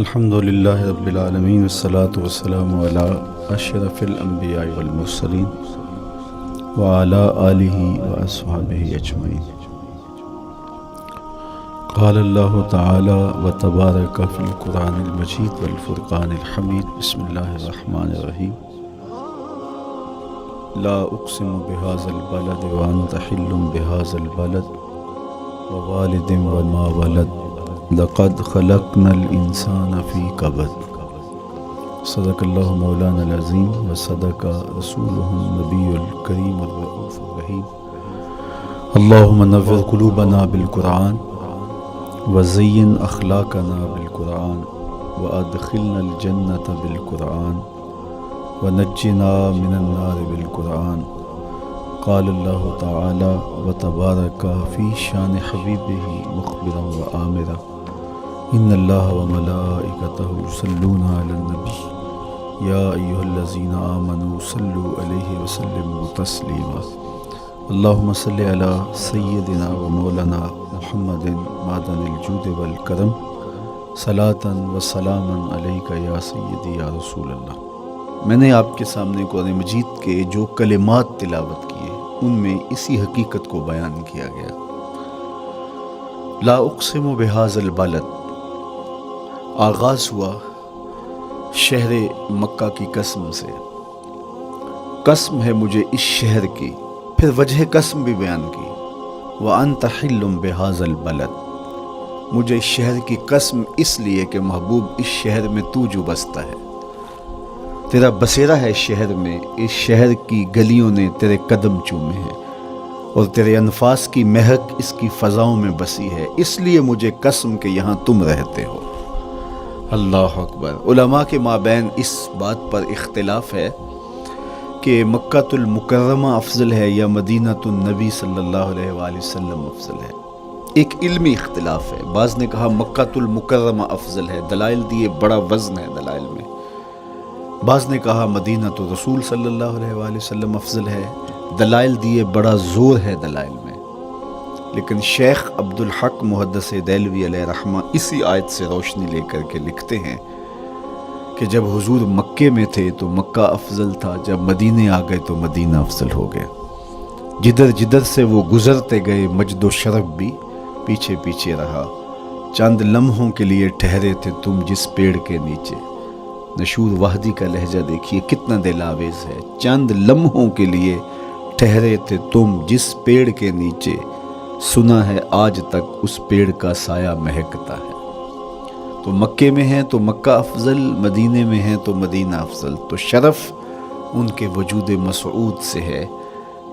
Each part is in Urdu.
الحمد للہ رب العالمین والصلاة والسلام علی اشرف الانبیاء والمرسلین وعلی آلہ واصحابہ اجمعین۔ قال اللہ تعالی وتبارک فی القرآن المجید والفرقان الحمید۔ بسم اللہ الرحمن الرحیم۔ لا اقسم بهذا البلد وانت حل بهذا البلد ووالد وما ولد لقد خلقنا الانسان فی کبد۔ صدق اللہ مولانا العظیم وصدق رسولہ النبی الکریم الرؤوف الرحیم۔ اللہم نور قلوبنا بالقرآن وزین اخلاقنا بالقرآن وادخلنا الجنۃ بالقرآن ونجنا من النار بالقرآن۔ قال اللہ تعالی وتبارک فی شان حبیبہ مخبرا وآمرا ان اللہ وملائکتہ یصلون علی النبی یا ایہا الذین آمنوا صلوا علیہ وسلموا تسلیما۔ اللہم صلی علی سیدنا ومولانا محمد معدن الجود والکرم صلاۃ وسلاما علیک یا سیدی یا رسول اللہ۔ میں نے آپ کے سامنے قرآن مجید کے جو کلمات تلاوت کیے ان میں اسی حقیقت کو بیان کیا گیا۔ لا اقسم بہذا البلد، آغاز ہوا شہر مکہ کی قسم سے۔ قسم ہے مجھے اس شہر کی، پھر وجہ قسم بھی بیان کی۔ وَأَنْتَ حِلٌّ بِهَذَا الْبَلَدِ، مجھے اس شہر کی قسم اس لیے کہ محبوب اس شہر میں تو جو بستا ہے، تیرا بسیرا ہے اس شہر میں، اس شہر کی گلیوں نے تیرے قدم چومے ہیں اور تیرے انفاس کی مہک اس کی فضاؤں میں بسی ہے، اس لیے مجھے قسم کہ یہاں تم رہتے ہو۔ اللہ اکبر۔ علماء کے مابین اس بات پر اختلاف ہے کہ مکۃ المکرمہ افضل ہے یا مدینہ النبی صلی اللہ علیہ وآلہ وسلم افضل ہے۔ ایک علمی اختلاف ہے، بعض نے کہا مکۃ المکرمہ افضل ہے، دلائل دیے، بڑا وزن ہے دلائل میں۔ بعض نے کہا مدینہ الرسول صلی اللہ علیہ وآلہ وسلم افضل ہے، دلائل دیے، بڑا زور ہے دلائل میں۔ لیکن شیخ عبدالحق محدث دہلوی علیہ رحمہ اسی آیت سے روشنی لے کر کے لکھتے ہیں کہ جب حضور مکے میں تھے تو مکہ افضل تھا، جب مدینے آ گئے تو مدینہ افضل ہو گیا۔ جدھر جدھر سے وہ گزرتے گئے مجد و شرف بھی پیچھے پیچھے رہا۔ چند لمحوں کے لیے ٹھہرے تھے تم جس پیڑ کے نیچے۔ نشور وحدی کا لہجہ دیکھیے کتنا دل آویز ہے۔ چند لمحوں کے لیے ٹھہرے تھے تم جس پیڑ کے نیچے، سنا ہے آج تک اس پیڑ کا سایہ مہکتا ہے۔ تو مکے میں ہیں تو مکہ افضل، مدینے میں ہیں تو مدینہ افضل۔ تو شرف ان کے وجود مسعود سے ہے،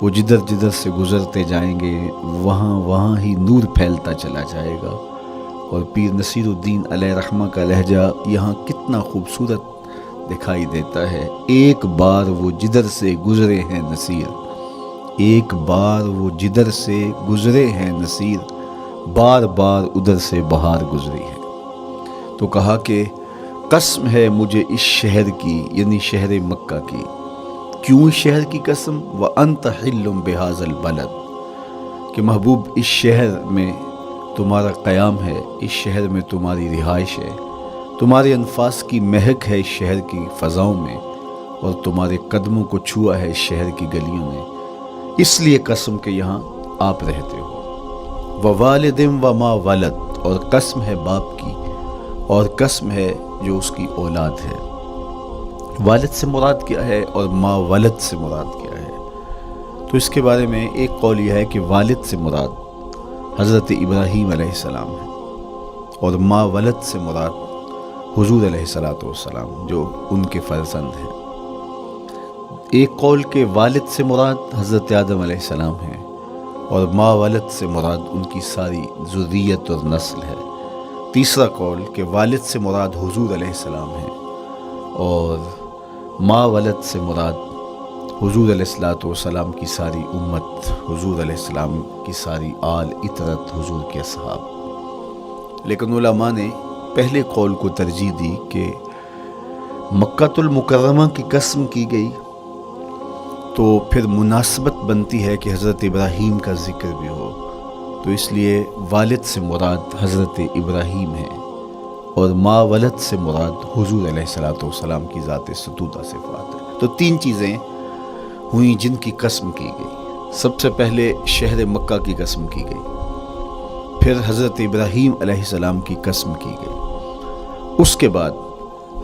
وہ جدھر جدھر سے گزرتے جائیں گے وہاں ہی نور پھیلتا چلا جائے گا۔ اور پیر نصیر الدین علیہ رحمہ کا لہجہ یہاں کتنا خوبصورت دکھائی دیتا ہے۔ ایک بار وہ جدھر سے گزرے ہیں نصیر، ایک بار وہ جدھر سے گزرے ہیں نصیر، بار بار ادھر سے بہار گزری ہے۔ تو کہا کہ قسم ہے مجھے اس شہر کی، یعنی شہر مکہ کی۔ کیوں اس شہر کی قسم؟ وَأَنْتَ حِلٌّ بِهَذَا الْبَلَدِ، کہ محبوب اس شہر میں تمہارا قیام ہے، اس شہر میں تمہاری رہائش ہے، تمہارے انفاس کی مہک ہے اس شہر کی فضاؤں میں، اور تمہارے قدموں کو چھوا ہے اس شہر کی گلیوں نے، اس لیے قسم کہ یہاں آپ رہتے ہو۔ ووالد وما ولد، اور قسم ہے باپ کی، اور قسم ہے جو اس کی اولاد ہے۔ والد سے مراد کیا ہے اور ما ولد سے مراد کیا ہے؟ تو اس کے بارے میں ایک قول یہ ہے کہ والد سے مراد حضرت ابراہیم علیہ السلام ہے، اور ما ولد سے مراد حضور علیہ السلام جو ان کے فرزند ہیں۔ ایک قول کے والد سے مراد حضرت آدم علیہ السلام ہیں، اور ما ولد سے مراد ان کی ساری ذریت اور نسل ہے۔ تیسرا قول کہ والد سے مراد حضور علیہ السلام ہیں، اور ما ولد سے مراد حضور علیہ السلام کی ساری امت، حضور علیہ السلام کی ساری آل اطرت، حضور کے اصحاب۔ لیکن علماء نے پہلے قول کو ترجیح دی کہ مکۃ المکرمہ کی قسم کی گئی تو پھر مناسبت بنتی ہے کہ حضرت ابراہیم کا ذکر بھی ہو، تو اس لیے والد سے مراد حضرت ابراہیم ہیں، اور ما ولد سے مراد حضور علیہ الصلوۃ والسلام کی ذات ستودہ صفات ہے۔ تو تین چیزیں ہوئیں جن کی قسم کی گئی۔ سب سے پہلے شہر مکہ کی قسم کی گئی، پھر حضرت ابراہیم علیہ السلام کی قسم کی گئی، اس کے بعد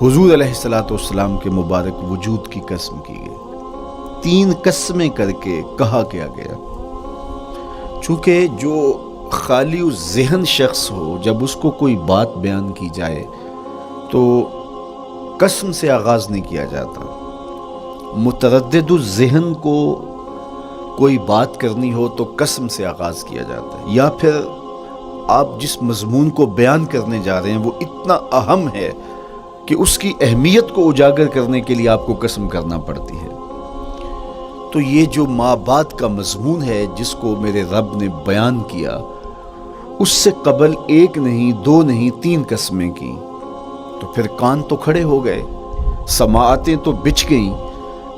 حضور علیہ الصلوۃ والسلام کے مبارک وجود کی قسم کی گئی۔ تین قسمیں کر کے کہا کیا گیا، چونکہ جو خالی ذہن شخص ہو، جب اس کو کوئی بات بیان کی جائے تو قسم سے آغاز نہیں کیا جاتا۔ متردد الذہن کو کوئی بات کرنی ہو تو قسم سے آغاز کیا جاتا ہے، یا پھر آپ جس مضمون کو بیان کرنے جا رہے ہیں وہ اتنا اہم ہے کہ اس کی اہمیت کو اجاگر کرنے کے لیے آپ کو قسم کرنا پڑتی ہے۔ تو یہ جو ما بعد کا مضمون ہے جس کو میرے رب نے بیان کیا، اس سے قبل ایک نہیں، دو نہیں، تین قسمیں کی، تو پھر کان تو کھڑے ہو گئے، سماعتیں تو بچھ گئیں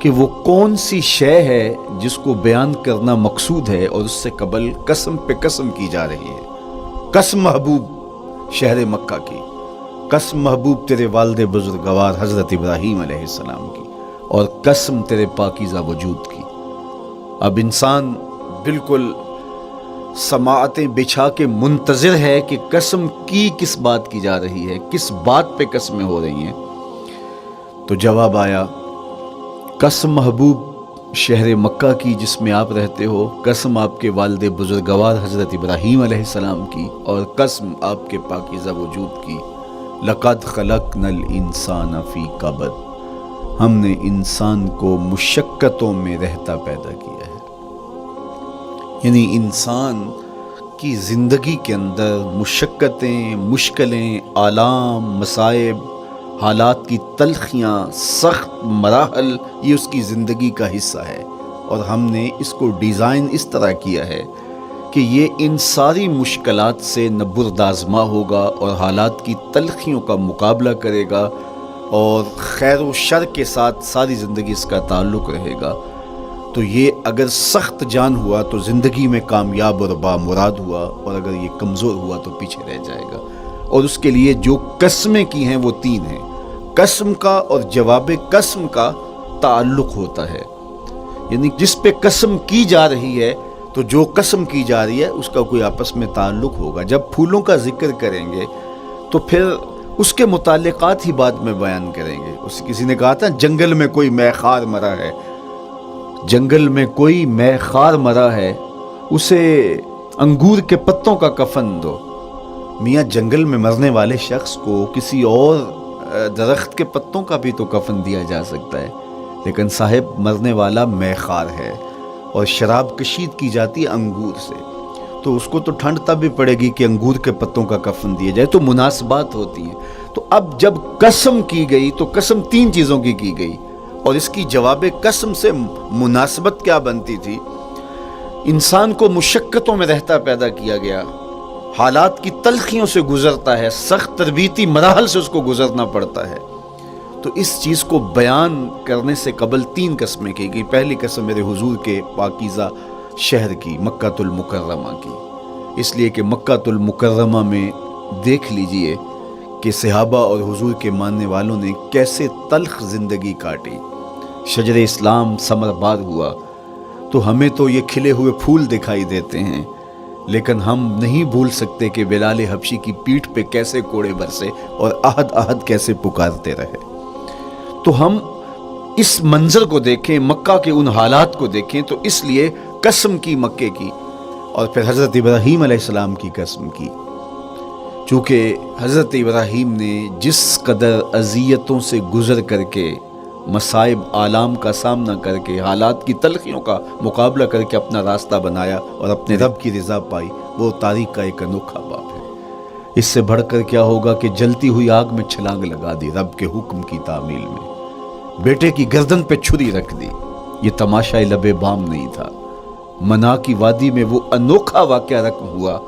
کہ وہ کون سی شے ہے جس کو بیان کرنا مقصود ہے، اور اس سے قبل قسم پہ قسم کی جا رہی ہے۔ قسم محبوب شہر مکہ کی، قسم محبوب تیرے والد بزرگوار حضرت ابراہیم علیہ السلام کی، اور قسم تیرے پاکیزہ وجود کی۔ اب انسان بالکل سماعتیں بچھا کے منتظر ہے کہ قسم کی کس بات کی جا رہی ہے، کس بات پہ قسمیں ہو رہی ہیں۔ تو جواب آیا، قسم محبوب شہر مکہ کی جس میں آپ رہتے ہو، قسم آپ کے والد بزرگوار حضرت ابراہیم علیہ السلام کی، اور قسم آپ کے پاکیزہ وجود کی۔ لقد خلقنا الانسان فی کبد، ہم نے انسان کو مشقتوں میں رہتا پیدا کیا ہے۔ یعنی انسان کی زندگی کے اندر مشقتیں، مشکلیں، آلام، مصائب، حالات کی تلخیاں، سخت مراحل، یہ اس کی زندگی کا حصہ ہے، اور ہم نے اس کو ڈیزائن اس طرح کیا ہے کہ یہ ان ساری مشکلات سے نہ بردآزما ہوگا اور حالات کی تلخیوں کا مقابلہ کرے گا، اور خیر و شر کے ساتھ ساری زندگی اس کا تعلق رہے گا۔ تو یہ اگر سخت جان ہوا تو زندگی میں کامیاب اور بامراد ہوا، اور اگر یہ کمزور ہوا تو پیچھے رہ جائے گا۔ اور اس کے لیے جو قسمیں کی ہیں وہ تین ہیں۔ قسم کا اور جواب قسم کا تعلق ہوتا ہے، یعنی جس پہ قسم کی جا رہی ہے تو جو قسم کی جا رہی ہے اس کا کوئی آپس میں تعلق ہوگا۔ جب پھولوں کا ذکر کریں گے تو پھر اس کے متعلقات ہی بعد میں بیان کریں گے۔ کسی نے کہا تھا جنگل میں کوئی مے خار مرا ہے، جنگل میں کوئی مے خار مرا ہے، اسے انگور کے پتوں کا کفن دو۔ میاں جنگل میں مرنے والے شخص کو کسی اور درخت کے پتوں کا بھی تو کفن دیا جا سکتا ہے، لیکن صاحب مرنے والا مے خار ہے، اور شراب کشید کی جاتی ہے انگور سے، تو اس کو تو ٹھنڈ تب بھی پڑے گی کہ انگور کے پتوں کا کفن دیا جائے۔ تو مناسبات ہوتی ہیں۔ تو اب جب قسم کی گئی تو قسم تین چیزوں کی گئی، اور اس کی جواب قسم سے مناسبت کیا بنتی تھی؟ انسان کو مشقتوں میں رہتا پیدا کیا گیا، حالات کی تلخیوں سے گزرتا ہے، سخت تربیتی مراحل سے اس کو گزرنا پڑتا ہے۔ تو اس چیز کو بیان کرنے سے قبل تین قسمیں کی گئی۔ پہلی قسم میرے حضور کے پاکیزہ شہر کی، مکہ المکرمہ کی، اس لیے کہ مکہ المکرمہ میں دیکھ لیجئے کہ صحابہ اور حضور کے ماننے والوں نے کیسے تلخ زندگی کاٹی۔ شجر اسلام ثمربار ہوا تو ہمیں تو یہ کھلے ہوئے پھول دکھائی دیتے ہیں، لیکن ہم نہیں بھول سکتے کہ بلال حبشی کی پیٹھ پہ کیسے کوڑے برسے اور احد احد کیسے پکارتے رہے۔ تو ہم اس منظر کو دیکھیں، مکہ کے ان حالات کو دیکھیں، تو اس لیے قسم کی مکے کی، اور پھر حضرت ابراہیم علیہ السلام کی قسم کی، چونکہ حضرت ابراہیم نے جس قدر اذیتوں سے گزر کر کے، مصائب آلام کا سامنا کر کے، حالات کی تلخیوں کا مقابلہ کر کے اپنا راستہ بنایا اور اپنے رب کی رضا پائی، وہ تاریخ کا ایک انوکھا باب ہے۔ اس سے بڑھ کر کیا ہوگا کہ جلتی ہوئی آگ میں چھلانگ لگا دی رب کے حکم کی تعمیل میں، بیٹے کی گردن پہ چھری رکھ دی۔ یہ تماشا لبے بام نہیں تھا، منا کی وادی میں وہ انوکھا واقعہ رقم ہوا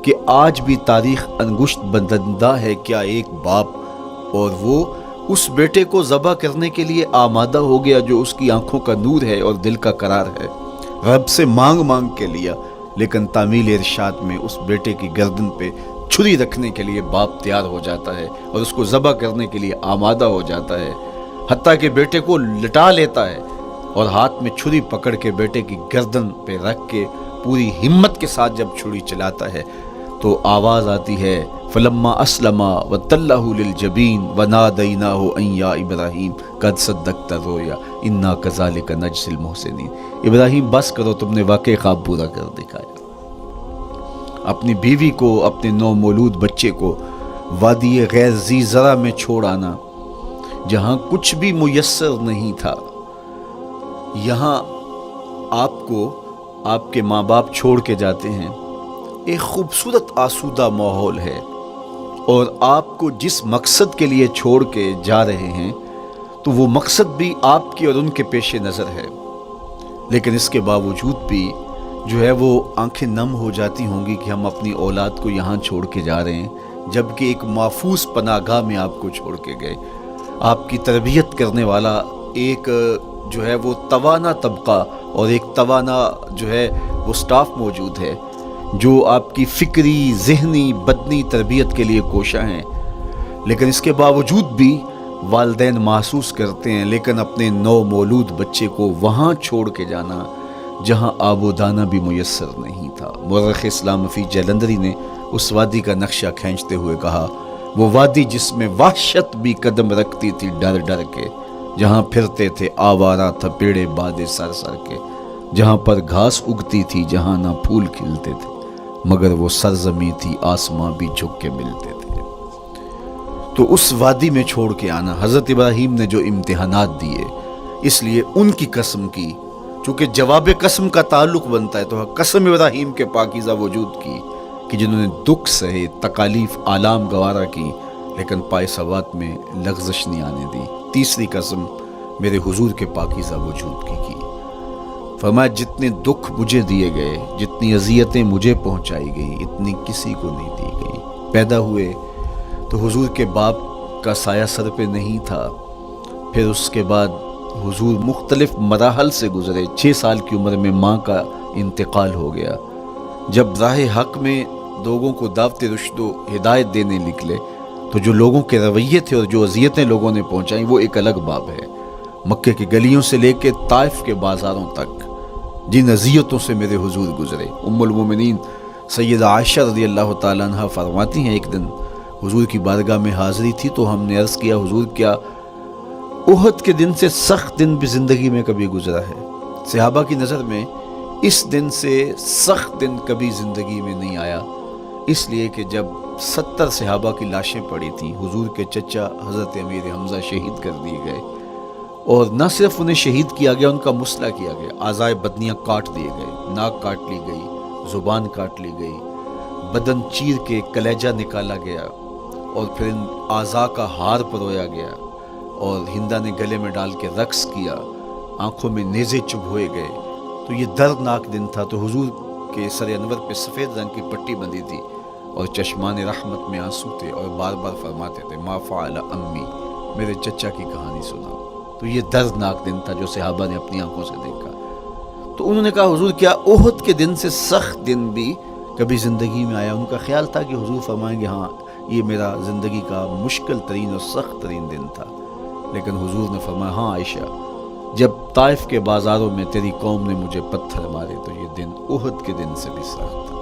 کہ آج بھی تاریخ انگشت بدندہ ہے کیا ایک باپ، اور وہ اس بیٹے کو ذبح کرنے کے لیے آمادہ ہو گیا جو اس کی آنکھوں کا نور ہے اور دل کا قرار ہے۔ رب سے مانگ کے لیا، لیکن تعمیل ارشاد میں اس بیٹے کی گردن پہ چھری رکھنے کے لیے باپ تیار ہو جاتا ہے اور اس کو ذبح کرنے کے لیے آمادہ ہو جاتا ہے، حتیٰ کہ بیٹے کو لٹا لیتا ہے اور ہاتھ میں چھری پکڑ کے بیٹے کی گردن پہ رکھ کے پوری ہمت کے ساتھ جب چھری چلاتا ہے تو آواز آتی ہے فلما اسلما وتلہ للجبین ونادیناہ ان یا ابراہیم قد صدقت الرؤیا انا کذالک نجزی المحسنین۔ ابراہیم بس کرو، تم نے واقعی خواب پورا کر دکھایا۔ اپنی بیوی کو، اپنے نو مولود بچے کو وادی غیر ذی زرع میں چھوڑ آنا، جہاں کچھ بھی میسر نہیں تھا، یہاں آپ کو آپ کے ماں باپ چھوڑ کے جاتے ہیں، ایک خوبصورت آسودہ ماحول ہے، اور آپ کو جس مقصد کے لیے چھوڑ کے جا رہے ہیں تو وہ مقصد بھی آپ کی اور ان کے پیش نظر ہے، لیکن اس کے باوجود بھی جو ہے وہ آنکھیں نم ہو جاتی ہوں گی کہ ہم اپنی اولاد کو یہاں چھوڑ کے جا رہے ہیں، جبکہ ایک محفوظ پناہ گاہ میں آپ کو چھوڑ کے گئے۔ آپ کی تربیت کرنے والا ایک جو ہے وہ توانا طبقہ اور ایک توانا جو ہے وہ سٹاف موجود ہے جو آپ کی فکری، ذہنی، بدنی تربیت کے لیے کوشاں ہیں، لیکن اس کے باوجود بھی والدین محسوس کرتے ہیں لیکن اپنے نو مولود بچے کو وہاں چھوڑ کے جانا جہاں آب و دانہ بھی میسر نہیں تھا۔ مورخ اسلام فی جلندری نے اس وادی کا نقشہ کھینچتے ہوئے کہا، وہ وادی جس میں وحشت بھی قدم رکھتی تھی ڈر ڈر کے، جہاں پھرتے تھے آوارہ تھپیڑے بادے سر سر کے، جہاں پر گھاس اگتی تھی، جہاں نہ پھول کھلتے تھے، مگر وہ سرزمین تھی آسماں بھی جھک کے ملتے تھے۔ تو اس وادی میں چھوڑ کے آنا، حضرت ابراہیم نے جو امتحانات دیے، اس لیے ان کی قسم کی، چونکہ جواب قسم کا تعلق بنتا ہے تو قسم ابراہیم کے پاکیزہ وجود کی کہ جنہوں نے دکھ سہے، تکالیف آلام گوارا کی، لیکن پائے ثبات میں لغزش نہیں آنے دی۔ تیسری قسم میرے حضور کے پاکیزہ وجود کی فرمایا جتنے دکھ مجھے دیے گئے، جتنی اذیتیں مجھے پہنچائی گئی، اتنی کسی کو نہیں دی گئی۔ پیدا ہوئے تو حضور کے باپ کا سایہ سر پہ نہیں تھا، پھر اس کے بعد حضور مختلف مراحل سے گزرے۔ 6 سال کی عمر میں ماں کا انتقال ہو گیا۔ جب راہ حق میں لوگوں کو دعوت رشد و ہدایت دینے نکلے تو جو لوگوں کے رویے تھے اور جو اذیتیں لوگوں نے پہنچائیں وہ ایک الگ باب ہے۔ مکے کی گلیوں سے لے کے طائف کے بازاروں تک جن اذیتوں سے میرے حضور گزرے، ام المومنین سیدہ عائشہ رضی اللہ تعالیٰ عنہ فرماتی ہیں، ایک دن حضور کی بارگاہ میں حاضری تھی تو ہم نے عرض کیا، حضور کیا احد کے دن سے سخت دن بھی زندگی میں کبھی گزرا ہے؟ صحابہ کی نظر میں اس دن سے سخت دن کبھی زندگی میں نہیں آیا، اس لیے کہ جب 70 صحابہ کی لاشیں پڑی تھیں، حضور کے چچا حضرت امیر حمزہ شہید کر دیے گئے، اور نہ صرف انہیں شہید کیا گیا، ان کا مسئلہ کیا گیا، اعضائے بدنیاں کاٹ دیے گئے، ناک کاٹ لی گئی، زبان کاٹ لی گئی، بدن چیر کے کلیجہ نکالا گیا، اور پھر ان اعضاء کا ہار پرویا گیا، اور ہندا نے گلے میں ڈال کے رقص کیا، آنکھوں میں نیزے چبھوئے گئے۔ تو یہ دردناک دن تھا۔ تو حضور کے سر انور پہ سفید رنگ کی پٹی بندھی تھی اور چشمان رحمت میں آنسو تھے، اور بار بار فرماتے تھے ما فعل امی، میرے چچا کی کہانی سناؤ۔ تو یہ دردناک دن تھا جو صحابہ نے اپنی آنکھوں سے دیکھا۔ تو انہوں نے کہا، حضور کیا احد کے دن سے سخت دن بھی کبھی زندگی میں آیا؟ ان کا خیال تھا کہ حضور فرمائیں گے ہاں یہ میرا زندگی کا مشکل ترین اور سخت ترین دن تھا، لیکن حضور نے فرمایا ہاں عائشہ، جب طائف کے بازاروں میں تیری قوم نے مجھے پتھر مارے تو یہ دن احد کے دن سے بھی سخت تھا۔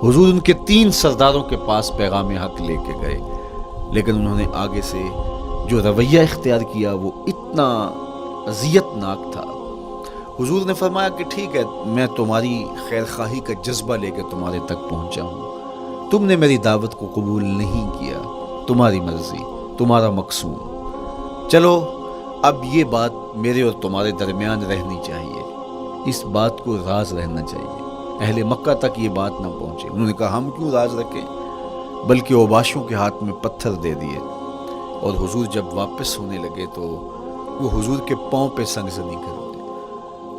حضور ان کے 3 سرداروں کے پاس پیغام حق لے کے گئے، لیکن انہوں نے آگے سے جو رویہ اختیار کیا وہ اتنا اذیت ناک تھا۔ حضور نے فرمایا کہ ٹھیک ہے، میں تمہاری خیر خواہی کا جذبہ لے کے تمہارے تک پہنچا ہوں، تم نے میری دعوت کو قبول نہیں کیا، تمہاری مرضی، تمہارا مقصود، چلو اب یہ بات میرے اور تمہارے درمیان رہنی چاہیے، اس بات کو راز رہنا چاہیے، اہل مکہ تک یہ بات نہ پہنچے۔ انہوں نے کہا ہم کیوں راز رکھیں، بلکہ اوباشوں کے ہاتھ میں پتھر دے دیے، اور حضور جب واپس ہونے لگے تو وہ حضور کے پاؤں پہ سنگزنی کرتے،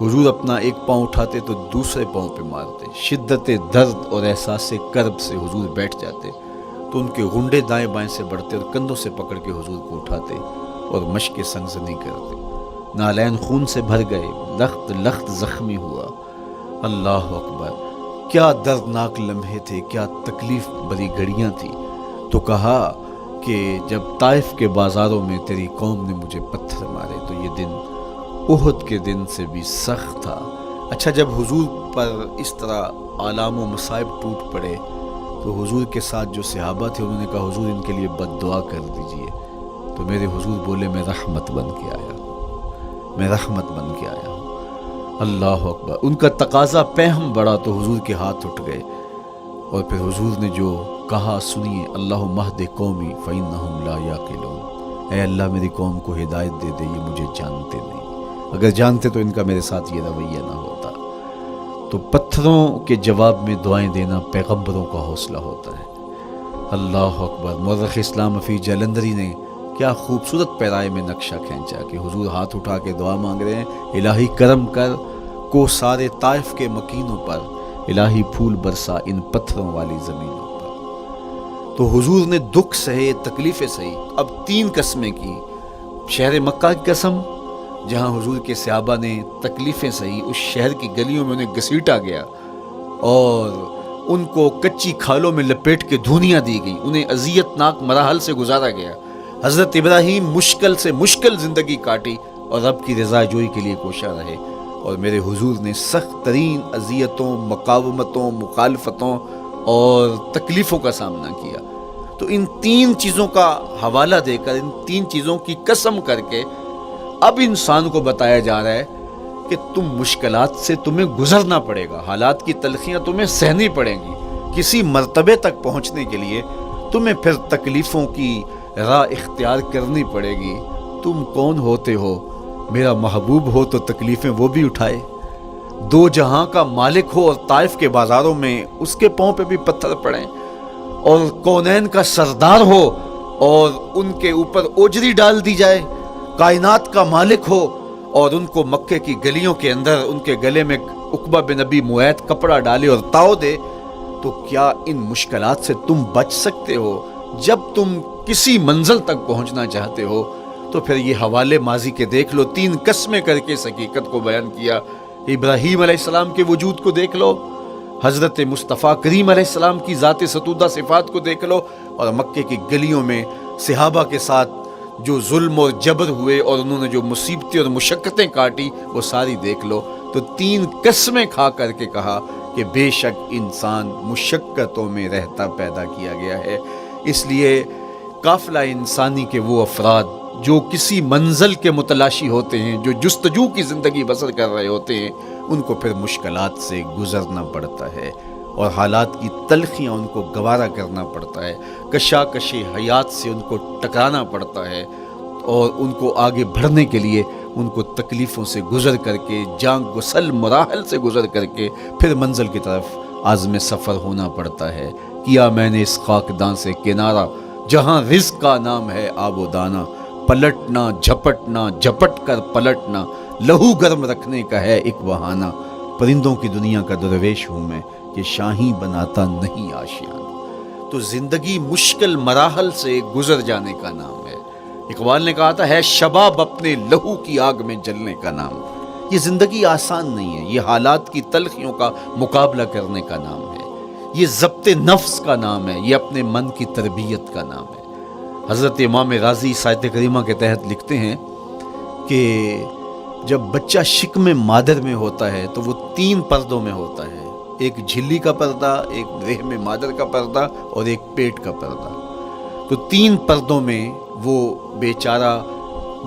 حضور اپنا ایک پاؤں اٹھاتے تو دوسرے پاؤں پہ مارتے، شدت درد اور احساس کرب سے حضور بیٹھ جاتے تو ان کے غنڈے دائیں بائیں سے بڑھتے اور کندھوں سے پکڑ کے حضور کو اٹھاتے اور مشق سنگزنی کرتے، نالین خون سے بھر گئے، لخت لخت زخمی ہوا۔ اللہ اکبر! کیا دردناک لمحے تھے، کیا تکلیف بھری گھڑیاں تھیں۔ تو کہا کہ جب طائف کے بازاروں میں تیری قوم نے مجھے پتھر مارے تو یہ دن احد کے دن سے بھی سخت تھا۔ اچھا، جب حضور پر اس طرح آلام و مصائب ٹوٹ پڑے تو حضور کے ساتھ جو صحابہ تھے انہوں نے کہا حضور ان کے لیے بد دعا کر دیجئے۔ تو میرے حضور بولے میں رحمت بن کے آیا ہوں، میں رحمت بن کے آیا ہوں۔ اللہ اکبر۔ ان کا تقاضا پہم بڑا تو حضور کے ہاتھ اٹھ گئے، اور پھر حضور نے جو کہا سنیے، اللہم اہد قومی فإنہم لا یعقلون۔ اے اللہ میری قوم کو ہدایت دے دے، یہ مجھے جانتے نہیں، اگر جانتے تو ان کا میرے ساتھ یہ رویہ نہ ہوتا۔ تو پتھروں کے جواب میں دعائیں دینا پیغمبروں کا حوصلہ ہوتا ہے۔ اللہ اکبر۔ مورخ اسلام فی جلندری نے کیا خوبصورت پیرائے میں نقشہ کھینچا کہ حضور ہاتھ اٹھا کے دعا مانگ رہے ہیں، الہی کرم کر کو سارے طائف کے مکینوں پر، الہی پھول برسا ان پتھروں والی زمینوں پر۔ تو حضور نے دکھ سہے، تکلیفیں سہی۔ اب 3 قسمیں کی۔ شہر مکہ کی قسم، جہاں حضور کے صحابہ نے تکلیفیں سہی، اس شہر کی گلیوں میں انہیں گھسیٹا گیا اور ان کو کچی کھالوں میں لپیٹ کے دھونیاں دی گئی، انہیں اذیت ناک مراحل سے گزارا گیا۔ حضرت ابراہیم مشکل سے مشکل زندگی کاٹی اور رب کی رضا جوئی کے لیے کوشاں رہے، اور میرے حضور نے سخت ترین اذیتوں، مقاومتوں، مخالفتوں اور تکلیفوں کا سامنا کیا۔ تو ان 3 چیزوں کا حوالہ دے کر، ان 3 چیزوں کی قسم کر کے اب انسان کو بتایا جا رہا ہے کہ تم مشکلات سے تمہیں گزرنا پڑے گا، حالات کی تلخیاں تمہیں سہنی پڑیں گی، کسی مرتبے تک پہنچنے کے لیے تمہیں پھر تکلیفوں کی راہ اختیار کرنی پڑے گی۔ تم کون ہوتے ہو؟ میرا محبوب ہو تو تکلیفیں وہ بھی اٹھائے، 2 جہاں کا مالک ہو اور طائف کے بازاروں میں اس کے پاؤں پہ بھی پتھر پڑیں، اور کونین کا سردار ہو اور ان کے اوپر اوجری ڈال دی جائے، کائنات کا مالک ہو اور ان کو مکے کی گلیوں کے اندر ان کے گلے میں عقبہ بن ابی معیط کپڑا ڈالے اور تاؤ دے، تو کیا ان مشکلات سے تم بچ سکتے ہو؟ جب تم کسی منزل تک پہنچنا چاہتے ہو تو پھر یہ حوالے ماضی کے دیکھ لو، 3 قسمیں کر کے اس حقیقت کو بیان کیا۔ ابراہیم علیہ السلام کے وجود کو دیکھ لو، حضرت مصطفیٰ کریم علیہ السلام کی ذات ستودہ صفات کو دیکھ لو، اور مکے کی گلیوں میں صحابہ کے ساتھ جو ظلم اور جبر ہوئے اور انہوں نے جو مصیبتیں اور مشقتیں کاٹی وہ ساری دیکھ لو۔ تو 3 قسمیں کھا کر کے کہا کہ بے شک انسان مشقتوں میں رہتا پیدا کیا گیا ہے۔ اس لیے قافلہ انسانی کے وہ افراد جو کسی منزل کے متلاشی ہوتے ہیں، جو جستجو کی زندگی بسر کر رہے ہوتے ہیں، ان کو پھر مشکلات سے گزرنا پڑتا ہے اور حالات کی تلخیاں ان کو گوارا کرنا پڑتا ہے، کشاکش حیات سے ان کو ٹکرانا پڑتا ہے، اور ان کو آگے بڑھنے کے لیے ان کو تکلیفوں سے گزر کر کے، جان گسل مراحل سے گزر کر کے پھر منزل کی طرف عازم سفر ہونا پڑتا ہے۔ کیا میں نے اس خاکدان سے کنارہ جہاں رزق کا نام ہے آب و دانہ، پلٹنا جھپٹنا جھپٹ کر پلٹنا لہو گرم رکھنے کا ہے ایک بہانہ، پرندوں کی دنیا کا درویش ہوں میں کہ شاہی بناتا نہیں آشیان۔ تو زندگی مشکل مراحل سے گزر جانے کا نام ہے۔ اقبال نے کہا تھا ہے شباب اپنے لہو کی آگ میں جلنے کا نام۔ یہ زندگی آسان نہیں ہے، یہ حالات کی تلخیوں کا مقابلہ کرنے کا نام ہے، یہ ضبط نفس کا نام ہے، یہ اپنے من کی تربیت کا نام ہے۔ حضرت امام رازی سایت کریمہ کے تحت لکھتے ہیں کہ جب بچہ شکم مادر میں ہوتا ہے تو وہ 3 پردوں میں ہوتا ہے، ایک جھلی کا پردہ، ایک رحم مادر کا پردہ اور ایک پیٹ کا پردہ۔ تو 3 پردوں میں وہ بیچارہ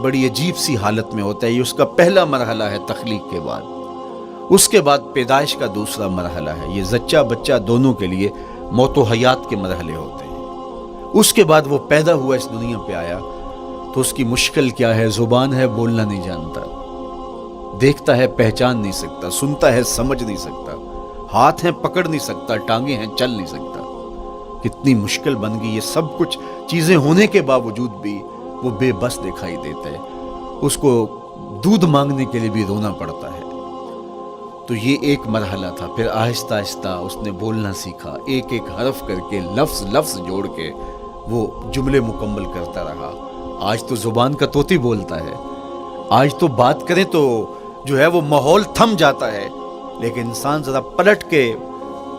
بڑی عجیب سی حالت میں ہوتا ہے۔ یہ اس کا پہلا مرحلہ ہے تخلیق کے بعد، اس کے بعد پیدائش کا دوسرا مرحلہ ہے، یہ زچہ بچہ دونوں کے لیے موت و حیات کے مرحلے ہوتے ہیں۔ اس کے بعد وہ پیدا ہوا، اس دنیا پہ آیا تو اس کی مشکل کیا ہے؟ زبان ہے بولنا نہیں جانتا، دیکھتا ہے پہچان نہیں سکتا، سنتا ہے سمجھ نہیں سکتا، ہاتھ ہیں پکڑ نہیں سکتا، ٹانگیں ہیں چل نہیں سکتا۔ کتنی مشکل بن گئی، یہ سب کچھ چیزیں ہونے کے باوجود بھی وہ بے بس دکھائی دیتا ہے، اس کو دودھ مانگنے کے لیے بھی رونا پڑتا ہے۔ تو یہ ایک مرحلہ تھا۔ پھر آہستہ آہستہ اس نے بولنا سیکھا، ایک ایک حرف کر کے لفظ جوڑ کے وہ جملے مکمل کرتا رہا۔ آج تو زبان کا طوطی بولتا ہے، آج تو بات کریں تو جو ہے وہ ماحول تھم جاتا ہے، لیکن انسان ذرا پلٹ کے